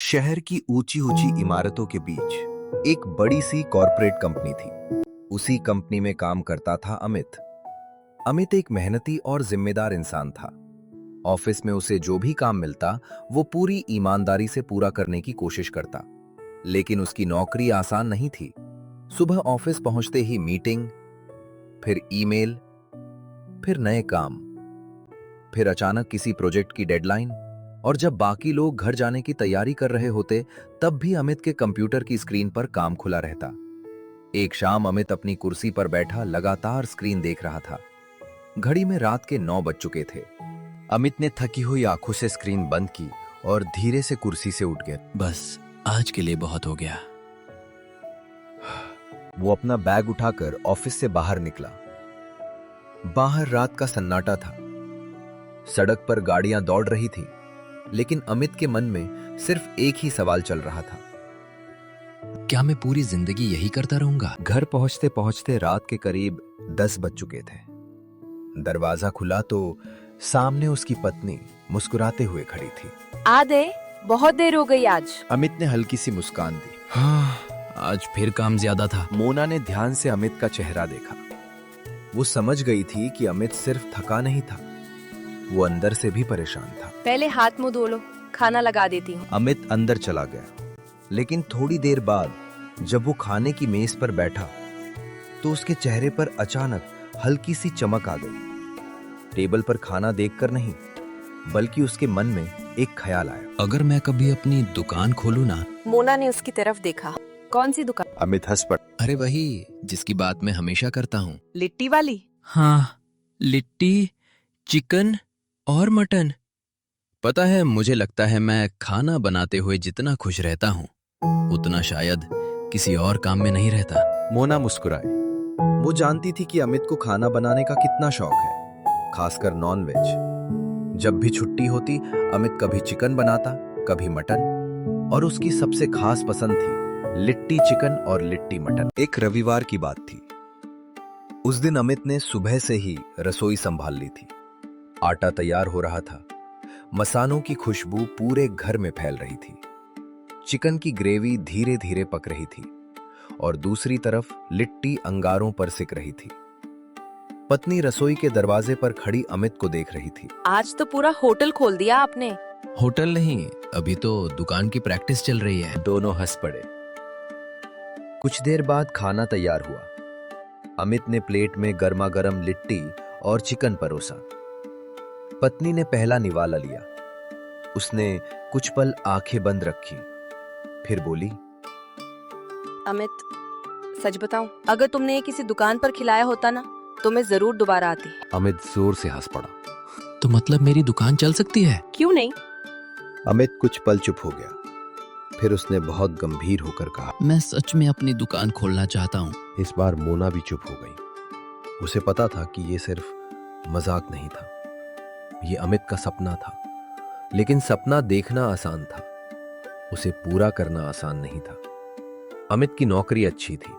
शहर की ऊंची ऊंची इमारतों के बीच एक बड़ी सी कॉरपोरेट कंपनी थी। उसी कंपनी में काम करता था अमित। अमित एक मेहनती और जिम्मेदार इंसान था। ऑफिस में उसे जो भी काम मिलता वो पूरी ईमानदारी से पूरा करने की कोशिश करता। लेकिन उसकी नौकरी आसान नहीं थी। सुबह ऑफिस पहुंचते ही मीटिंग, फिर ईमेल, फिर नए काम, फिर अचानक किसी प्रोजेक्ट की डेडलाइन, और जब बाकी लोग घर जाने की तैयारी कर रहे होते तब भी अमित के कंप्यूटर की स्क्रीन पर काम खुला रहता। एक शाम अमित अपनी कुर्सी पर बैठा लगातार स्क्रीन देख रहा था। घड़ी में रात के 9 बज चुके थे। अमित ने थकी हुई आंखों से स्क्रीन बंद की और धीरे से कुर्सी से उठ गया। बस आज के लिए बहुत हो गया। वो अपना बैग उठाकर ऑफिस से बाहर निकला। बाहर रात का सन्नाटा था। सड़क पर गाड़ियां दौड़ रही थी, लेकिन अमित के मन में सिर्फ एक ही सवाल चल रहा था। क्या मैं पूरी जिंदगी यही करता रहूंगा? घर पहुंचते पहुंचते रात के करीब 10 बज चुके थे। दरवाजा खुला तो सामने उसकी पत्नी मुस्कुराते हुए खड़ी थी। आदे, बहुत देर हो गई आज। अमित ने हल्की सी मुस्कान दी। हाँ, आज फिर काम ज्यादा था। मोना ने ध्यान से अमित का चेहरा देखा। वो समझ गई थी कि अमित सिर्फ थका नहीं था, वो अंदर से भी परेशान था। पहले हाथ मुंह धो लो, खाना लगा देती हूँ। अमित अंदर चला गया, लेकिन थोड़ी देर बाद जब वो खाने की मेज पर बैठा तो उसके चेहरे पर अचानक हल्की सी चमक आ गई। टेबल पर खाना देखकर नहीं, बल्कि उसके मन में एक ख्याल आया। अगर मैं कभी अपनी दुकान खोलूं ना। मोना ने उसकी तरफ देखा। कौन सी दुकान? अमित हंस पड़ा। अरे वही जिसकी बात मैं हमेशा करता हूँ। लिट्टी वाली? हाँ, लिट्टी, चिकन और मटन। पता है, मुझे लगता है मैं खाना बनाते हुए जितना खुश रहता हूँ उतना शायद किसी और काम में नहीं रहता। मोना मुस्कुराई। वो जानती थी कि अमित को खाना बनाने का कितना शौक है, खासकर नॉनवेज। जब भी छुट्टी होती अमित कभी चिकन बनाता, कभी मटन, और उसकी सबसे खास पसंद थी लिट्टी चिकन और लिट्टी मटन। एक रविवार की बात थी। उस दिन अमित ने सुबह से ही रसोई संभाल ली थी। आटा तैयार हो रहा था, मसालों की खुशबू पूरे घर में फैल रही थी। चिकन की ग्रेवी धीरे धीरे पक रही थी और दूसरी तरफ लिट्टी अंगारों पर सिक रही थी। पत्नी रसोई के दरवाजे पर खड़ी अमित को देख रही थी। आज तो पूरा होटल खोल दिया आपने। होटल नहीं, अभी तो दुकान की प्रैक्टिस चल रही है। दोनों हंस पड़े। कुछ देर बाद खाना तैयार हुआ। अमित ने प्लेट में गर्मा गर्म लिट्टी और चिकन परोसा। पत्नी ने पहला निवाला लिया। उसने कुछ पल आंखें बंद रखी, फिर बोली, अमित, सच बताऊं, अगर तुमने ये किसी दुकान पर खिलाया होता ना तो मैं जरूर दोबारा आती। अमित जोर से हंस पड़ा। तो मतलब मेरी दुकान चल सकती है? क्यों नहीं? अमित कुछ पल चुप हो गया, फिर उसने बहुत गंभीर होकर कहा, मैं सच में अपनी दुकान खोलना चाहता हूँ। इस बार मोना भी चुप हो गई। उसे पता था कि ये सिर्फ मजाक नहीं था, ये अमित का सपना था। लेकिन सपना देखना आसान था, उसे पूरा करना आसान नहीं था। अमित की नौकरी अच्छी थी,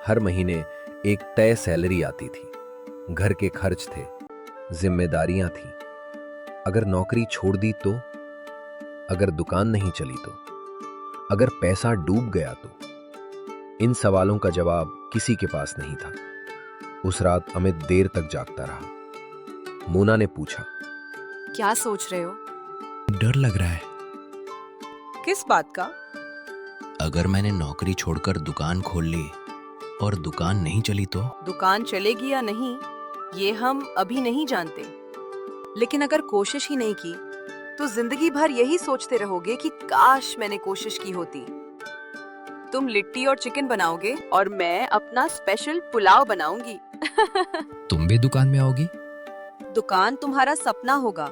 हर महीने एक तय सैलरी आती थी, घर के खर्च थे, जिम्मेदारियां थी। अगर नौकरी छोड़ दी तो, अगर दुकान नहीं चली तो, अगर पैसा डूब गया तो? इन सवालों का जवाब किसी के पास नहीं था। उस रात अमित देर तक जागता रहा। मोना ने पूछा, क्या सोच रहे हो? डर लग रहा है। किस बात का? अगर मैंने नौकरी छोड़कर दुकान खोल ली और दुकान नहीं चली तो? दुकान चलेगी या नहीं ये हम अभी नहीं जानते, लेकिन अगर कोशिश ही नहीं की तो जिंदगी भर यही सोचते रहोगे कि काश मैंने कोशिश की होती। तुम लिट्टी और चिकन बनाओगे और मैं अपना स्पेशल पुलाव बनाऊंगी। तुम भी दुकान में आओगी? दुकान तुम्हारा सपना होगा,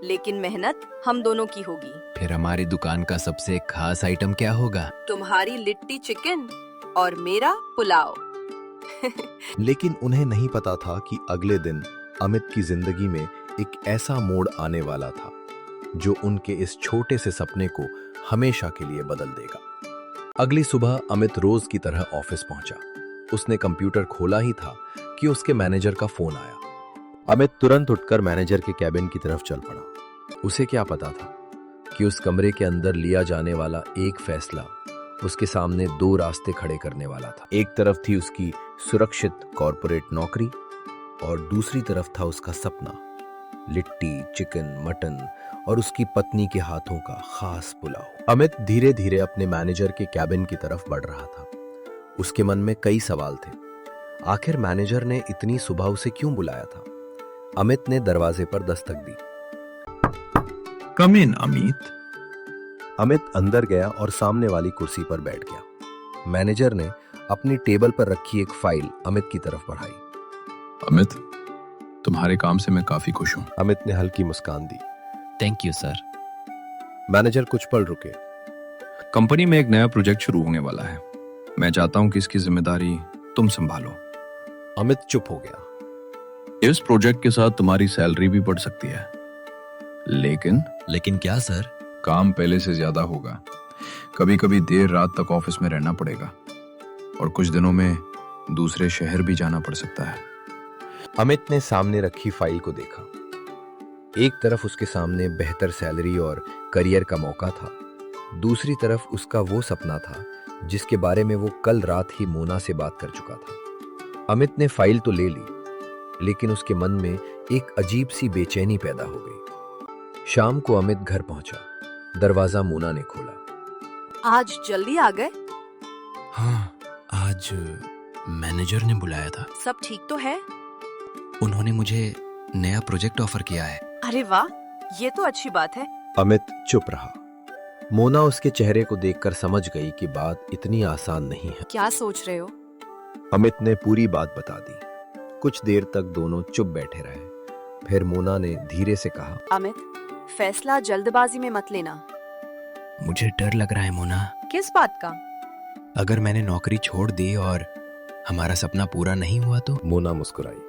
लेकिन मेहनत हम दोनों की होगी। फिर हमारी दुकान का सबसे खास आइटम क्या होगा? तुम्हारी लिट्टी चिकन और मेरा पुलाव। लेकिन उन्हें नहीं पता था कि अगले दिन अमित की जिंदगी में एक ऐसा मोड़ आने वाला था जो उनके इस छोटे से सपने को हमेशा के लिए बदल देगा। अगली सुबह अमित रोज की तरह ऑफिस पहुंचा। उसने कंप्यूटर खोला ही था कि उसके मैनेजर का फोन आया। अमित तुरंत उठकर मैनेजर के कैबिन की तरफ चल पड़ा। उसे क्या पता था, कि उस कमरे के अंदर लिया जाने वाला एक फैसला उसके सामने दो रास्ते खड़े करने वाला था। एक तरफ थी उसकी सुरक्षित कॉर्पोरेट नौकरी और दूसरी तरफ था उसका सपना, लिट्टी, चिकन, मटन और उसकी पत्नी के हाथों का खास पुलाव। अमित धीरे धीरे अपने मैनेजर के कैबिन की तरफ बढ़ रहा था। उसके मन में कई सवाल थे। आखिर मैनेजर ने इतनी सुबह उसे क्यों बुलाया था? अमित ने दरवाजे पर दस्तक दी। कम इन अमित। अमित अंदर गया और सामने वाली कुर्सी पर बैठ गया। मैनेजर ने अपनी टेबल पर रखी एक फाइल अमित की तरफ बढ़ाई। अमित, तुम्हारे काम से मैं काफी खुश हूँ। अमित ने हल्की मुस्कान दी। Thank you sir. मैनेजर कुछ पल रुके। कंपनी में एक नया प्रोजेक्ट शुरू होने वाला है। मैं चाहता हूँ कि इसकी जिम्मेदारी तुम संभालो। अमित चुप हो गया। इस प्रोजेक्ट के साथ तुम्हारी सैलरी भी बढ़ सकती है, लेकिन क्या सर? काम पहले से ज्यादा होगा। कभी कभी देर रात तक ऑफिस में रहना पड़ेगा और कुछ दिनों में दूसरे शहर भी जाना पड़ सकता है। अमित ने सामने रखी फाइल को देखा। एक तरफ उसके सामने बेहतर सैलरी और करियर का मौका था, दूसरी तरफ उसका वो सपना था जिसके बारे में वो कल रात ही मोना से बात कर चुका था। अमित ने फाइल तो ले ली, लेकिन उसके मन में एक अजीब सी बेचैनी पैदा हो गई। शाम को अमित घर पहुंचा। दरवाजा मोना ने खोला। आज जल्दी आ गए? हाँ, आज मैनेजर ने बुलाया था। सब ठीक तो है? उन्होंने मुझे नया प्रोजेक्ट ऑफर किया है। अरे वाह, ये तो अच्छी बात है। अमित चुप रहा। मोना उसके चेहरे को देखकर समझ गई कि बात इतनी आसान नहीं है। क्या सोच रहे हो? अमित ने पूरी बात बता दी। कुछ देर तक दोनों चुप बैठे रहे। फिर मोना ने धीरे से कहा, अमित, फैसला जल्दबाजी में मत लेना। मुझे डर लग रहा है मोना। किस बात का? अगर मैंने नौकरी छोड़ दी और हमारा सपना पूरा नहीं हुआ तो? मोना मुस्कुराई।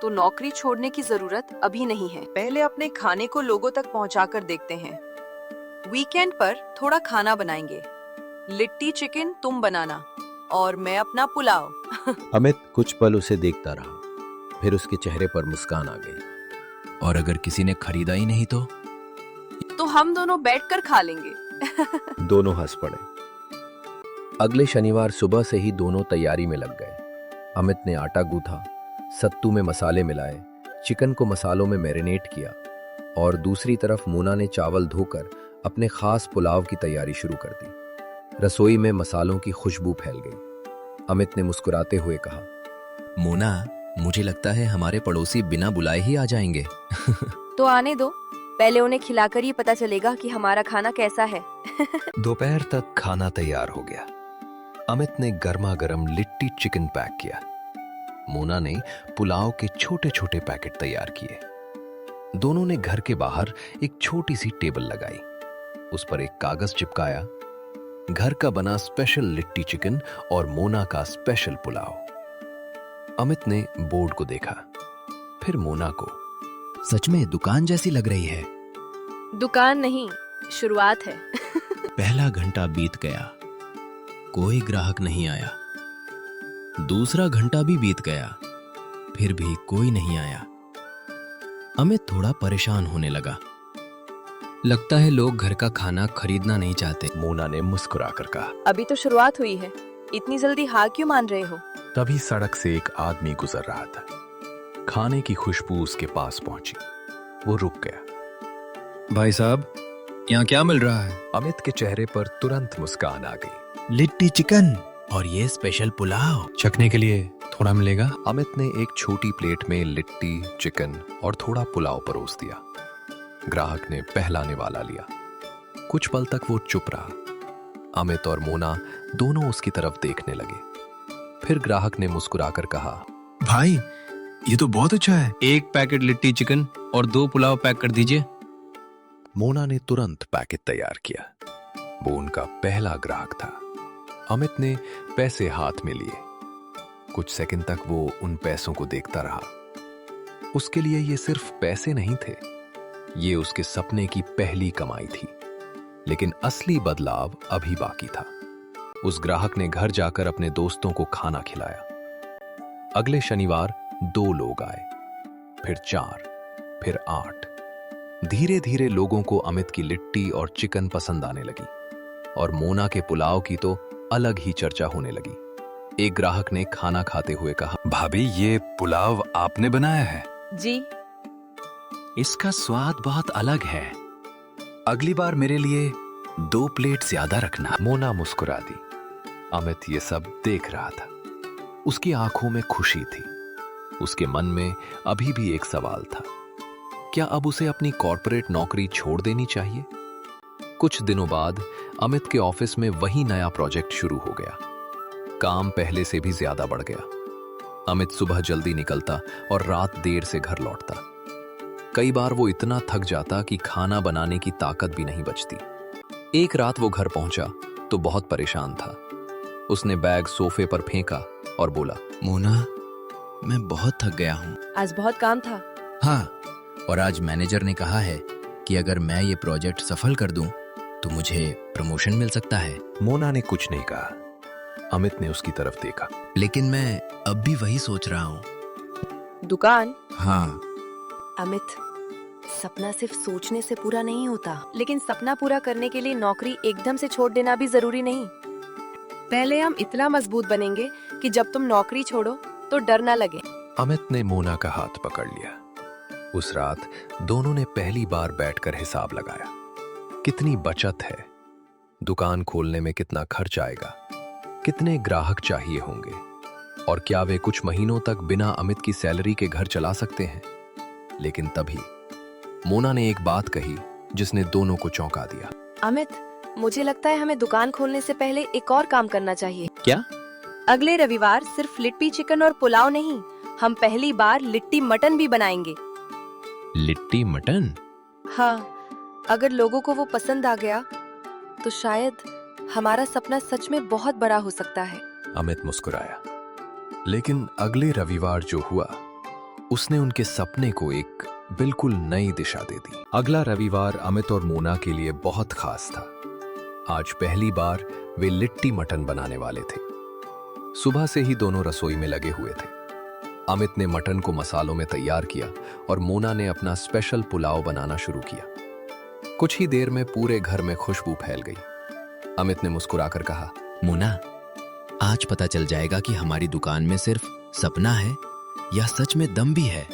तो नौकरी छोड़ने की जरूरत अभी नहीं है। पहले अपने खाने को लोगों तक पहुंचाकर देखते हैं। वीकेंड पर थोड़ा खाना बनाएंगे। लिट्टी चिकन तुम बनाना और मैं अपना पुलाव। अमित कुछ पल उसे देखता रहा। फिर उसके चेहरे पर मुस्कान आ गई। और अगर किसी ने खरीदा ही नहीं तो? तो हम दोनों बैठकर खा लेंगे। दोनों हंस पड़े। अगले शनिवार सुबह से ही दोनों तैयारी में लग गए। अमित ने आटा गूंथा, सत्तू में मसाले मिलाए, चिकन को मसालों में मैरिनेट किया और दूसरी तरफ मोना ने चावल धोकर अपने खास पुलाव की तैयारी शुरू कर दी। रसोई में मसालों की खुशबू फैल गई। अमित ने मुस्कुराते हुए कहा, मोना, मुझे लगता है हमारे पड़ोसी बिना बुलाए ही आ जाएंगे। तो आने दो, पहले उन्हें खिलाकर ही पता चलेगा कि हमारा खाना कैसा है। दोपहर तक खाना तैयार हो गया। अमित ने गर्मा गर्म लिट्टी चिकन पैक किया। मोना ने पुलाव के छोटे छोटे पैकेट तैयार किए। दोनों ने घर के बाहर एक छोटी सी टेबल लगाई। उस पर एक कागज चिपकाया, घर का बना स्पेशल लिट्टी चिकन और मोना का स्पेशल पुलाव। अमित ने बोर्ड को देखा, फिर मोना को। सच में दुकान जैसी लग रही है। दुकान नहीं, शुरुआत है। पहला घंटा बीत गया, कोई ग्राहक नहीं आया। दूसरा घंटा भी बीत गया, फिर भी कोई नहीं आया। अमित थोड़ा परेशान होने लगा। लगता है लोग घर का खाना खरीदना नहीं चाहते। मोना ने मुस्कुराकर कहा। अभी तो शुरुआत हुई है, इतनी जल्दी हार क्यों मान रहे हो? तभी सड़क से एक आदमी गुजर रहा था। खाने की खुशबू उसके पास पहुंची। वो रुक गया। भाई साहब, यहाँ क्या मिल रहा है? अमित के चेहरे पर तुरंत मुस्कान आ गई। लिट्टी चिकन और ये स्पेशल पुलाव। चखने के लिए थोड़ा मिलेगा? अमित ने एक छोटी प्लेट में लिट्टी, चिकन और थोड़ा पुलाव परोस दिया। ग्राहक ने पहला निवाला लिया। कुछ पल तक वो चुप रहा। अमित और मोना दोनों उसकी तरफ देखने लगे। फिर ग्राहक ने मुस्कुराकर कहा, भाई, ये तो बहुत अच्छा है। एक पैकेट लिट्टी चिकन और 2 पुलाव पैक कर दीजिए। मोना ने तुरंत पैकेट तैयार किया। वो उनका पहला ग्राहक था। अमित ने पैसे हाथ में लिए। कुछ सेकंड तक वो उन पैसों को देखता रहा। उसके लिए ये सिर्फ पैसे नहीं थे, ये उसके सपने की पहली कमाई थी। लेकिन असली बदलाव अभी बाकी था। उस ग्राहक ने घर जाकर अपने दोस्तों को खाना खिलाया। अगले शनिवार 2 लोग आए, फिर 4, फिर 8। धीरे धीरे लोगों को अमित की लिट्टी और चिकन पसंद आने लगी और मोना के पुलाव की तो अलग ही चर्चा होने लगी। एक ग्राहक ने खाना खाते हुए कहा, भाभी ये पुलाव आपने बनाया है? जी। इसका स्वाद बहुत अलग है। अगली बार मेरे लिए 2 प्लेट ज्यादा रखना। मोना मुस्कुरा दी। अमित ये सब देख रहा था। उसकी आंखों में खुशी थी। उसके मन में अभी भी एक सवाल था, क्या अब उसे अपनी कॉर्पोरेट नौकरी छोड़ देनी चाहिए? कुछ दिनों बाद अमित के ऑफिस में वही नया प्रोजेक्ट शुरू हो गया। काम पहले से भी ज्यादा बढ़ गया। अमित सुबह जल्दी निकलता और रात देर से घर लौटता। कई बार वो इतना थक जाता कि खाना बनाने की ताकत भी नहीं बचती। एक रात वो घर पहुंचा तो बहुत परेशान था। उसने बैग सोफे पर फेंका और बोला, मोना, मैं बहुत थक गया हूँ। आज बहुत काम था। हाँ, और आज मैनेजर ने कहा है कि अगर मैं ये प्रोजेक्ट सफल कर दूं तो मुझे प्रमोशन मिल सकता है। मोना ने कुछ नहीं कहा। अमित ने उसकी तरफ देखा। लेकिन मैं अब भी वही सोच रहा हूँ। दुकान? हाँ। अमित, सपना सिर्फ सोचने से पूरा नहीं होता, लेकिन सपना पूरा करने के लिए नौकरी एकदम से छोड़ देना भी जरूरी नहीं। पहले हम इतना मजबूत बनेंगे कि जब तुम नौकरी छोड़ो तो डर ना लगे। अमित ने मोना का हाथ पकड़ लिया। उस रात दोनों ने पहली बार बैठकर हिसाब लगाया। कितनी बचत है, दुकान खोलने में कितना खर्च आएगा, कितने ग्राहक चाहिए होंगे, और क्या वे कुछ महीनों तक बिना अमित की सैलरी के घर चला सकते हैं। लेकिन तभी मोना ने एक बात कही जिसने दोनों को चौंका दिया। अमित, मुझे लगता है हमें दुकान खोलने से पहले एक और काम करना चाहिए। क्या? अगले रविवार सिर्फ लिट्टी चिकन और पुलाव नहीं, हम पहली बार लिट्टी मटन भी बनाएंगे। लिट्टी मटन? हाँ, अगर लोगों को वो पसंद आ गया तो शायद हमारा सपना सच में बहुत बड़ा हो सकता है। अमित मुस्कुराया। लेकिन अगले रविवार जो हुआ उसने उनके सपने को एक बिल्कुल नई दिशा दे दी। अगला रविवार अमित और मोना के लिए बहुत खास था। आज पहली बार वे लिट्टी मटन बनाने वाले थे। सुबह से ही दोनों रसोई में लगे हुए थे। अमित ने मटन को मसालों में तैयार किया और मोना ने अपना स्पेशल पुलाव बनाना शुरू किया। कुछ ही देर में पूरे घर में खुशबू फैल गई। अमित ने मुस्कुराकर कहा, मोना, आज पता चल जाएगा कि हमारी दुकान में सिर्फ सपना है या सच में दम भी है।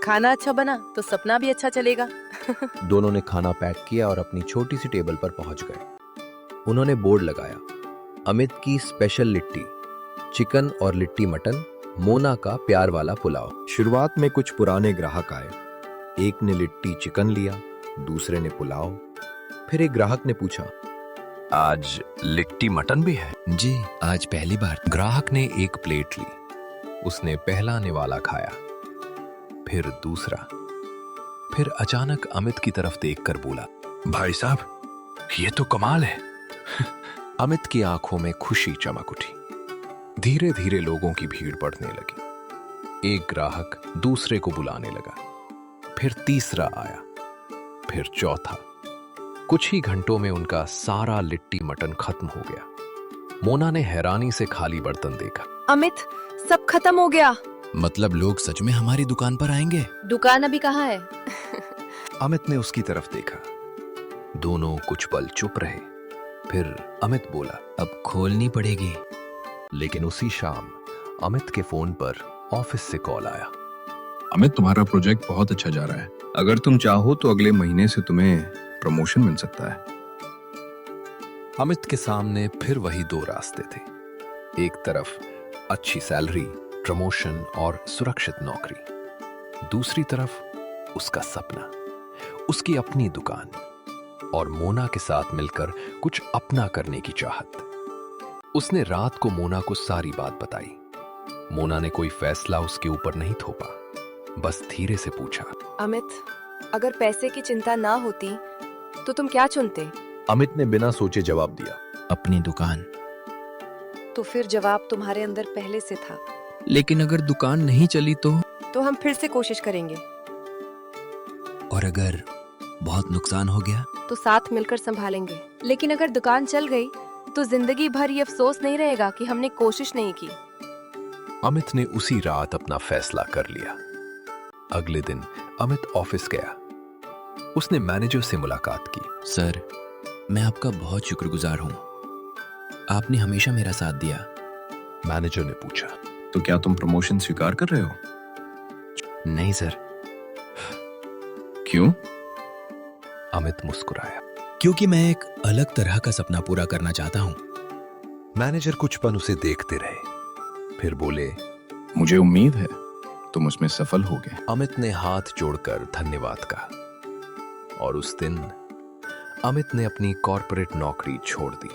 खाना अच्छा बना तो सपना भी अच्छा चलेगा। दोनों ने खाना पैक किया और अपनी छोटी सी टेबल पर पहुंच गए। उन्होंने बोर्ड लगाया, अमित की स्पेशल लिट्टी चिकन और लिट्टी मटन, मोना का प्यार वाला पुलाव। शुरुआत में कुछ पुराने ग्राहक आए। एक ने लिट्टी चिकन लिया, दूसरे ने पुलाव। फिर एक ग्राहक ने पूछा, आज लिट्टी मटन भी है? जी, आज पहली बार। ग्राहक ने एक प्लेट ली। उसने पहला निवाला खाया, फिर दूसरा, फिर अचानक अमित की तरफ देखकर बोला, भाई साहब, ये तो कमाल है। अमित की आंखों में खुशी चमक उठी। धीरे धीरे लोगों की भीड़ बढ़ने लगी। एक ग्राहक दूसरे को बुलाने लगा, फिर तीसरा आया, फिर चौथा। कुछ ही घंटों में उनका सारा लिट्टी मटन खत्म हो गया। मोना ने हैरानी से खाली बर्तन देखा। अमित, सब खत्म हो गया। मतलब लोग सच में हमारी दुकान पर आएंगे? दुकान अभी कहाँ है? अमित ने उसकी तरफ देखा। दोनों कुछ पल चुप रहे। फिर अमित बोला, अब खोलनी पड़ेगी। लेकिन उसी शाम अमित के फोन पर ऑफिस से कॉल आया। अमित, तुम्हारा प्रोजेक्ट बहुत अच्छा जा रहा है। अगर तुम चाहो तो अगले महीने से तुम्हें प्रमोशन मिल सकता है। अमित के सामने फिर वही दो रास्ते थे। एक तरफ अच्छी सैलरी, प्रमोशन और सुरक्षित नौकरी। दूसरी तरफ उसका सपना, उसकी अपनी दुकान और मोना के साथ मिलकर कुछ अपना करने की चाहत। उसने रात को मोना को सारी बात बताई। मोना ने कोई फैसला उसके ऊपर नहीं थोपा, बस धीरे से पूछा, अमित, अगर पैसे की चिंता ना होती तो तुम क्या चुनते? अमित ने बिना सोचे जवाब दिया, अपनी दुकान। तो फिर जवाब तुम्हारे अंदर पहले से था। लेकिन अगर दुकान नहीं चली तो हम फिर से कोशिश करेंगे। और अगर बहुत नुकसान हो गया तो साथ मिलकर संभालेंगे। लेकिन अगर दुकान चल गई तो जिंदगी भर ये अफसोस नहीं रहेगा कि हमने कोशिश नहीं की। अमित ने उसी रात अपना फैसला कर लिया। अगले दिन अमित ऑफिस गया। उसने मैनेजर से मुलाकात की। सर, मैं आपका बहुत शुक्रगुजार हूँ। आपने हमेशा मेरा साथ दिया। मैनेजर ने पूछा, तो क्या तुम प्रमोशन स्वीकार कर रहे हो? नहीं सर, क्यों? अमित मुस्कुराया। क्योंकि मैं एक अलग तरह का सपना पूरा करना चाहता हूँ। मैनेजर कुछ पल उसे देखते रहे, फिर बोले, मुझे उम्मीद है तुम उसमें सफल होगे। अमित ने हाथ जोड़कर धन्यवाद कहा और उस दिन अमित ने अपनी कॉर्पोरेट नौकरी छोड़ दी।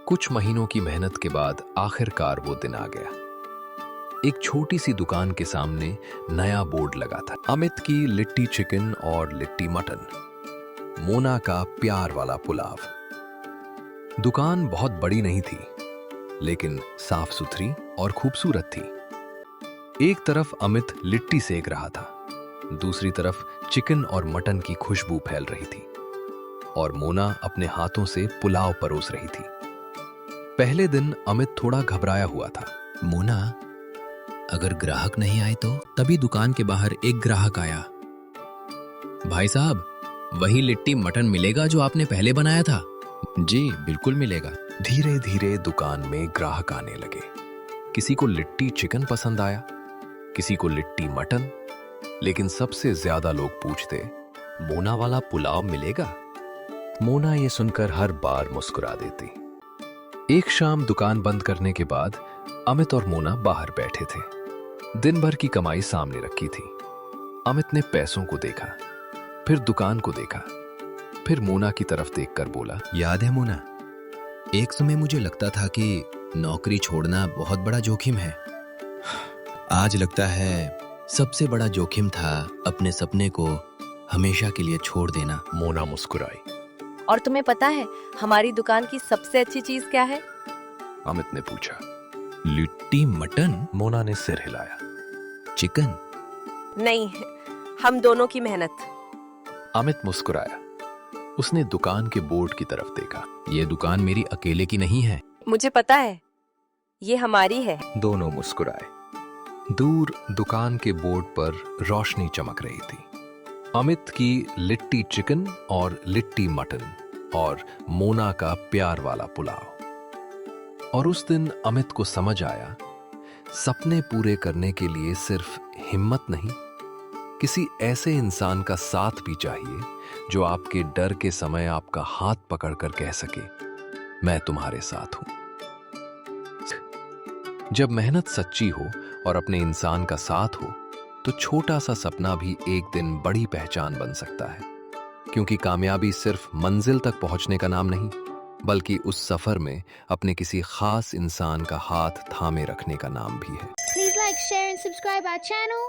कुछ महीनों की मेहनत के बाद आखिरकार वो दिन आ गया। एक छोटी सी दुकान के सामने नया बोर्ड लगा था, अमित की लिट्टी चिकन और लिट्टी मटन, मोना का प्यार वाला पुलाव। दुकान बहुत बड़ी नहीं थी, लेकिन साफ सुथरी और खूबसूरत थी। एक तरफ अमित लिट्टी सेक रहा था, दूसरी तरफ चिकन और मटन की खुशबू फैल रही थी और मोना अपने हाथों से पुलाव परोस रही थी। पहले दिन अमित थोड़ा घबराया हुआ था। मोना, अगर ग्राहक नहीं आए तो? तभी दुकान के बाहर एक ग्राहक आया। भाई साहब, वही लिट्टी मटन मिलेगा जो आपने पहले बनाया था? जी बिल्कुल मिलेगा। धीरे धीरे दुकान में ग्राहक आने लगे। किसी को लिट्टी चिकन पसंद आया, किसी को लिट्टी मटन, लेकिन सबसे ज्यादा लोग पूछते, मोना वाला पुलाव मिलेगा? मोना ये सुनकर हर बार मुस्कुरा देती। एक शाम दुकान बंद करने के बाद अमित और मोना बाहर बैठे थे। दिन भर की कमाई सामने रखी थी। अमित ने पैसों को देखा, फिर दुकान को देखा, फिर मोना की तरफ देखकर बोला, याद है मोना, एक समय मुझे लगता था कि नौकरी छोड़ना बहुत बड़ा जोखिम है। आज लगता है सबसे बड़ा जोखिम था अपने सपने को हमेशा के लिए छोड़ देना। मोना मुस्कुराई। और तुम्हें पता है हमारी दुकान की सबसे अच्छी चीज क्या है? अमित ने पूछा। लिट्टी मटन? मोना ने सिर हिलाया। चिकन? नहीं, हम दोनों की मेहनत। अमित मुस्कुराया। उसने दुकान के बोर्ड की तरफ देखा। ये दुकान मेरी अकेले की नहीं है। मुझे पता है, ये हमारी है। दोनों मुस्कुराए। दूर दुकान के बोर्ड पर रोशनी चमक रही थी। अमित की लिट्टी चिकन और लिट्टी मटन और मोना का प्यार वाला पुलाव। और उस दिन अमित को समझ आया, सपने पूरे करने के लिए सिर्फ हिम्मत नहीं, किसी ऐसे इंसान का साथ भी चाहिए जो आपके डर के समय आपका हाथ पकड़कर कह सके, मैं तुम्हारे साथ हूं। जब मेहनत सच्ची हो और अपने इंसान का साथ हो, तो छोटा सा सपना भी एक दिन बड़ी पहचान बन सकता है। क्योंकि कामयाबी सिर्फ मंजिल तक पहुंचने का नाम नहीं, बल्कि उस सफर में अपने किसी खास इंसान का हाथ थामे रखने का नाम भी है। Please like, share and subscribe our channel.